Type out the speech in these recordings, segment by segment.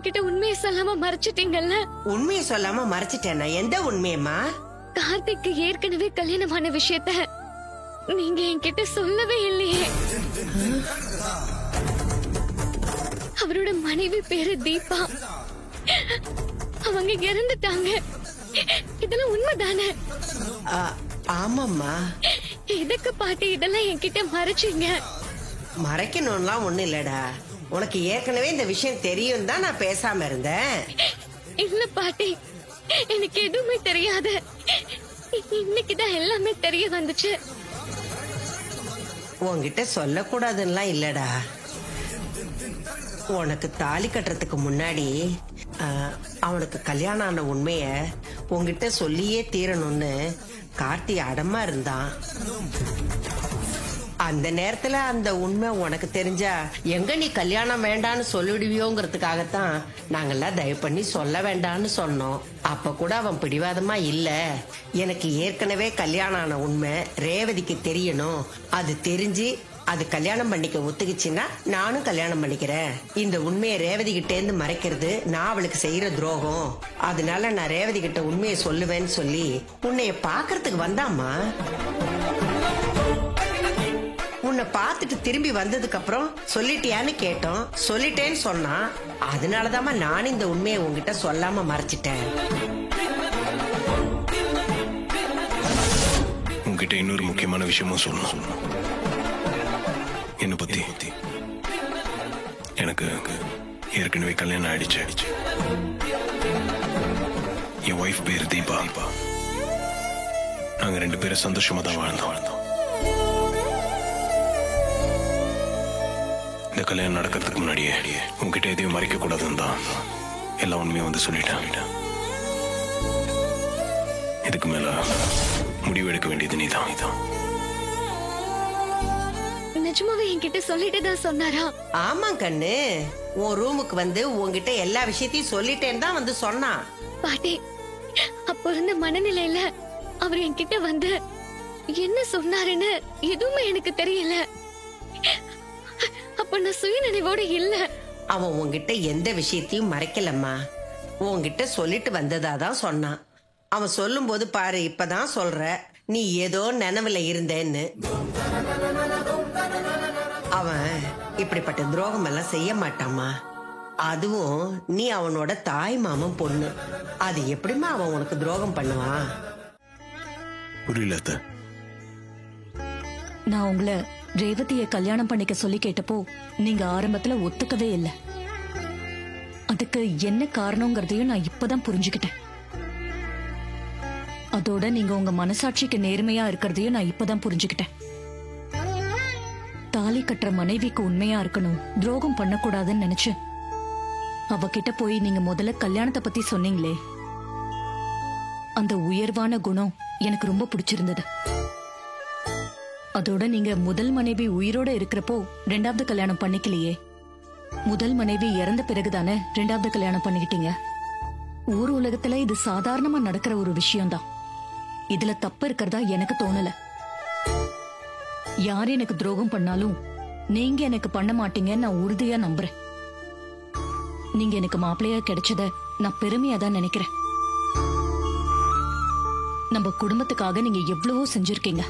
என்கிட்ட உண்மையை சொல்லாம மறைச்சிட்டீங்கல்ல. உண்மையை சொல்லாம மறைச்சிட்டேனா? எந்த உண்மையம்மா? கார்த்திக்கு ஏற்கனவே கல்யாணமான விஷயத்த நீங்க என்கிட்ட சொல்லவே இல்லையே. அவரோட மனைவி பேரு தீபா. அவங்க இறந்துட்டாங்க. இதெல்லாம் உண்மைதானே? ஆமாம்மா. எதுக்கு பாட்டி இதெல்லாம் என்கிட்ட மறைச்சீங்க? மறைக்கணும்லாம் ஒண்ணு இல்லடா. உனக்கு ஏற்கனவே இந்த விஷயம் தெரியும் தான் நான் பேசாம இருந்தேன். இல்ல பாட்டி, எனக்கு எதுவுமே தெரியாது. இன்னைக்குதான் எல்லாமே தெரிய வந்துச்சு. உன்கிட்ட சொல்லக்கூடாதுன்னா இல்லடா. உனக்கு தாலி கட்டுறதுக்கு முன்னாடி அவனுக்கு கல்யாணம் ஆன உண்மைய உன்கிட்ட சொல்லியே தீரணும்னு கார்த்தி அடமா இருந்தான். அந்த நேரத்துல அந்த உண்மை உனக்கு தெரிஞ்சா எங்க நீ கல்யாணம் வேண்டான்னு சொல்லிடுவியோங்கிறதுக்காகத்தான் நாங்கெல்லாம் தயவு பண்ணி சொல்ல வேண்டான்னு சொன்னோம். அப்ப கூட அவன் பிடிவாதமா இல்ல, எனக்கு ஏற்கனவே கல்யாணம் ஆன உண்மை ரேவதிக்கு தெரியணும், அது தெரிஞ்சு அது கல்யாணம் பண்ணிக்க ஒத்துக்குச்சுன்னா நானும் கல்யாணம் பண்ணிக்கிறேன். இந்த உண்மையை ரேவதி கிட்ட இருந்து மறைக்கிறது நான் அவளுக்கு செய்யற துரோகம், அதனால நான் ரேவதி கிட்ட உண்மையை சொல்லுவேன்னு சொல்லி உன்னைய பாக்குறதுக்கு வந்தாமா. உன்னை பார்த்துட்டு திரும்பி வந்ததுக்கு அப்புறம் சொல்லிட்டியான்னு கேட்டோம். சொல்லிட்டேன்னு சொன்னா அதனாலதாம்மா நான் இந்த உண்மையை உங்ககிட்ட சொல்லாம மறைச்சிட்டேன். உங்ககிட்ட இன்னொரு முக்கியமான விஷயமும் சொல்லணும். என்ன பத்தி எனக்கு ஏற்கனவே கல்யாணம் ஆயிடுச்சு. என் ஒய்ஃப் பேரு தீபா. நாங்க 2 பேரும் சந்தோஷமா தான் வாழ்ந்தோம். இந்த கல்யாணம் நடக்கிறதுக்கு முன்னாடியே உங்ககிட்ட எதையும் மறைக்க கூடாதுன்னு தான் எல்லா உண்மையும் வந்து சொல்லிட்டேன். இதுக்கு மேல முடிவு எடுக்க வேண்டியது நீதான். நிஜமாவே என்கிட்ட சொல்லிட்டு தான் சொன்னாரா? ஆமா கண்ணு, உன் ரூமுக்கு வந்து உன்கிட்ட எல்லா விஷயத்தையும் சொல்லிட்டேன்னு தான் வந்து சொன்னான். பாட்டி, அப்ப இருந்த மனநிலையில அவர் என்கிட்ட வந்து என்ன சொன்னாருன்னு எதுவுமே எனக்கு தெரியல. அப்ப நான் சுயநினைவோட இல்ல. அவன் உன்கிட்ட எந்த விஷயத்தையும் மறைக்கலம்மா, உன்கிட்ட சொல்லிட்டு வந்ததாதான் சொன்னான். அவன் சொல்லும் போது பாரு, இப்பதான் சொல்ற நீ ஏதோ நினைவுல இருந்தேன்னு. அவன் இப்படிப்பட்ட துரோகம் எல்லாம் செய்ய மாட்டாமா. அதுவும் நீ அவனோட தாய் மாமன் பொண்ணு, அது எப்படிமா அவன் உனக்கு துரோகம் பண்ணுவான்? புரியல. நான் உங்களை ரேவதியை கல்யாணம் பண்ணிக்க சொல்லி கேட்டப்போ நீங்க ஆரம்பத்துல ஒத்துக்கவே இல்லை. அதுக்கு என்ன காரணங்கிறதையும் நான் இப்பதான் புரிஞ்சுக்கிட்டேன். அதோட நீங்க உங்க மனசாட்சிக்கு நேர்மையா இருக்கிறதையும் நான் இப்பதான் புரிஞ்சுக்கிட்டேன். தாலி கட்டுற மனைவிக்கு உண்மையா இருக்கணும், துரோகம் பண்ணக்கூடாதுன்னு நினைச்சு அவகிட்ட போய் நீங்க முதல்ல கல்யாணத்தை பத்தி சொன்னீங்களே, அந்த உயர்வான குணம் எனக்கு ரொம்ப பிடிச்சிருந்தது. அதோட நீங்க முதல் மனைவி உயிரோட இருக்கிறப்போ 2வது கல்யாணம் பண்ணிக்கலையே, முதல் மனைவி இறந்த பிறகுதானே 2வது கல்யாணம் பண்ணிக்கிட்டீங்க. ஊர் உலகத்துல இது சாதாரணமா நடக்கிற ஒரு விஷயம்தான். இதுல தப்பு இருக்கிறதா எனக்கு தோணல. யார் எனக்கு துரோகம் பண்ணாலும் நீங்க எனக்கு பண்ண மாட்டீங்கன்னு நான் உறுதியா நம்புறேன். நீங்க எனக்கு மாப்பிள்ளையா கிடைச்சத நான் பெருமையா தான் நினைக்கிறேன். நம்ம குடும்பத்துக்காக நீங்க எவ்வளவோ செஞ்சிருக்கீங்க.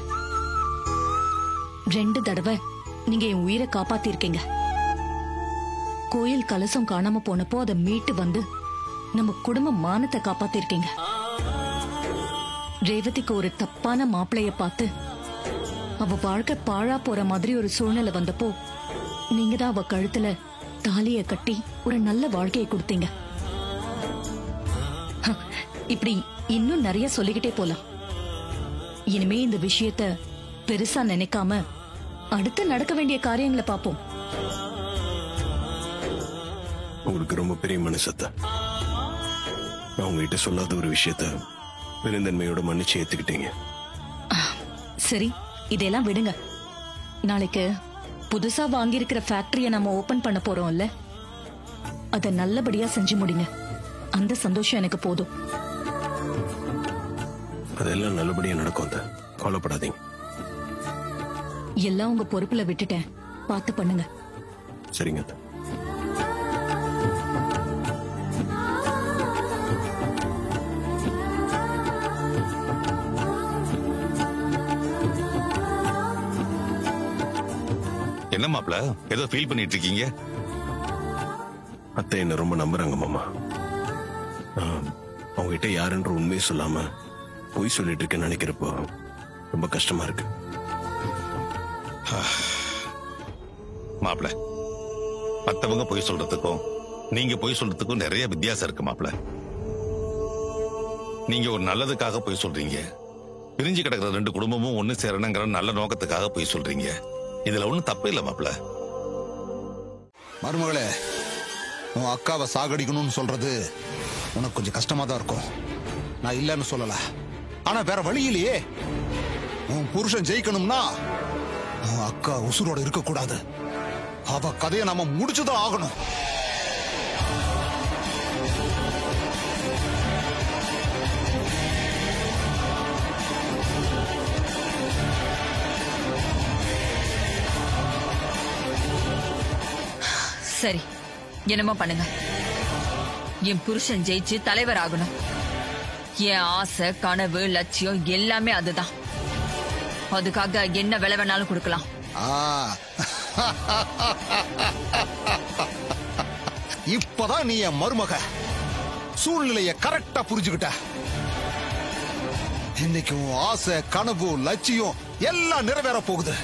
2 தடவை நீங்க என் உயிரை காப்பாத்திருக்கீங்க. கோயில் கலசம் காணாம போனப்போ அதை மீட்டு வந்து நம்ம குடும்ப மானத்தை காப்பாத்திருக்கீங்க. ரேவதிக்கு ஒரு தப்பான மாப்பிளைய பார்த்து அவ வாழ்க்கை பாழா போற மாதிரி ஒரு சூழ்நிலை வந்தப்போ நீங்க தான் அவ கழுத்துல தாலிய கட்டி ஒரு நல்ல வாழ்க்கையை கொடுத்தீங்க. இப்படி இன்னும் நிறைய சொல்லிக்கிட்டே போலாம். இனிமே இந்த விஷயத்த பெருசா நினைக்காம அடுத்து நடக்க வேண்டிய காரியங்களை பாப்போம். உங்களுக்கு ரொம்ப பெரிய மனசத்த. நான் உங்ககிட்ட சொல்லாத ஒரு விஷயத்த பெருந்தன்மையோட மன்னிச்சு ஏத்துக்கிட்டீங்க. சரி, இதெல்லாம் விடுங்க. நாளைக்கு புதுசா வாங்கியிருக்கிற ஃபேக்டரிய நம்ம ஓபன் பண்ண போறோம்ல, அத நல்லபடியா செஞ்சு முடிங்க. அந்த சந்தோஷம் எனக்கு போதும். அதெல்லாம் நல்லபடியா நடக்கும். கவலைப்படாதீங்க. எல்லாம் உங்க பொறுப்புல விட்டுட்டேன், பார்த்து பண்ணுங்க. சரிங்க. என்ன மாப்ள ஏதோ ஃபீல் பண்ணிட்டு இருக்கீங்க? அத்தை என்ன ரொம்ப நம்புறாங்க மாமா. அவங்க கிட்ட யாருன்ற உண்மையை சொல்லாம பொய் சொல்லிட்டு இருக்கேன்னு நினைக்கிறப்போ ரொம்ப கஷ்டமா இருக்கு. மாப்ள மத்தவங்க பொய் சொல்றதுக்கும் நீங்க பொய் சொல்றதுக்கும் நிறைய வித்தியாசம் இருக்கு மாப்ள. நீங்க ஒரு நல்லதுக்காக பொய் சொல்றீங்க, பிரிஞ்சு கிடக்கிற 2 குடும்பமும் ஒண்ணு சேரணுங்கிற நல்ல நோக்கத்துக்காக பொய் சொல்றீங்க. இதுல ஒண்ணும் தப்பு இல்ல மாப்ள. மருமகளே, உன் அக்காவை சாகடிக்கணும்னு சொல்றது உனக்கு கொஞ்சம் கஷ்டமா தான் இருக்கும். நான் இல்லன்னு சொல்லல, ஆனா வேற வழி இல்லையே. உன் புருஷன் ஜெயிக்கணும்னா உன் அக்கா உசுரோட இருக்க கூடாது. அவ கதையை நாம முடிச்சுதான் ஆகணும். சரி, என்னமோ பண்ணுங்க. என் புருஷன் ஜெயிச்சு தலைவர் ஆகணும். என் ஆசை, கனவு, லட்சியம் எல்லாமே அதுதான். அதுக்காக என்ன விலை வேணாலும் கொடுக்கலாம். இப்பதான் நீ என் மருமக. சூழ்நிலைய கரெக்டா புரிஞ்சுக்கிட்ட. இன்னைக்கு உன் ஆசை, கனவு, லட்சியம் எல்லாம் நிறைவேற போகுது.